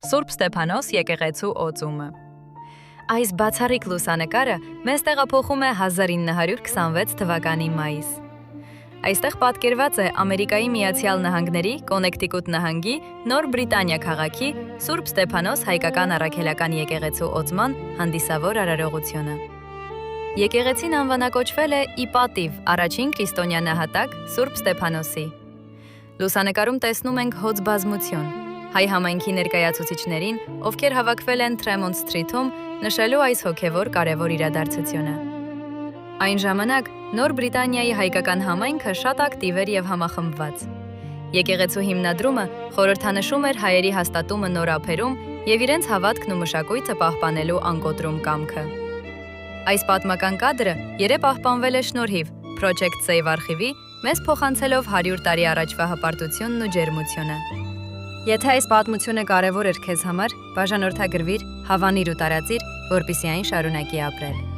Սուրբ Ստեփանոս եկեղեցու օծումը։ Այս բացառիկ լուսանկարը մեզ տեղափոխում է 1926 թվականի մայիս։ Այստեղ պատկերված է Ամերիկայի Միացյալ Նահանգների Կոնեկտիկուտ նահանգի Նոր Բրիտանիա քաղաքի Սուրբ Ստեփանոս հայկական առաքելական եկեղեցու օծման հանդիսավոր արարողությունը։ Եկեղեցին անվանակոչվել է ի պատիվ առաջին քրիստոնյա նահատակ Սուրբ Ստեփանոսի։ Լուսանկարում տեսնում ենք հոծ բազմություն, հայ համայնքի ներկայացուցիչներին, ովքեր հավաքվել են Թրեմոնտ Սթրիթում, նշելու այս հոգևոր կարևոր իրադարձությունը։ Այն ժամանակ Նոր Բրիտանիայի հայկական համայնքը շատ ակտիվ էր եւ համախմբված։ Եկեղեցու հիմնադրումը խորհրդանշում էր հայերի հաստատումը նոր ափերում եւ իրենց հավատքն ու մշակույթը պահպանելու անկոտրում կամքը։ Այս պատմական կադրը երբ պահպանվել է շնորհիվ Project Save արխիվի, մեզ փոխանցելով 100 տարի առաջվա հպարտությունն ու ջերմությունը։ Եթե այս պատմությունը կարևոր էր քեզ համար, բաժանորդագրվիր, հավանիր ու տարածիր, որպեսզի այն շարունակի ապրել։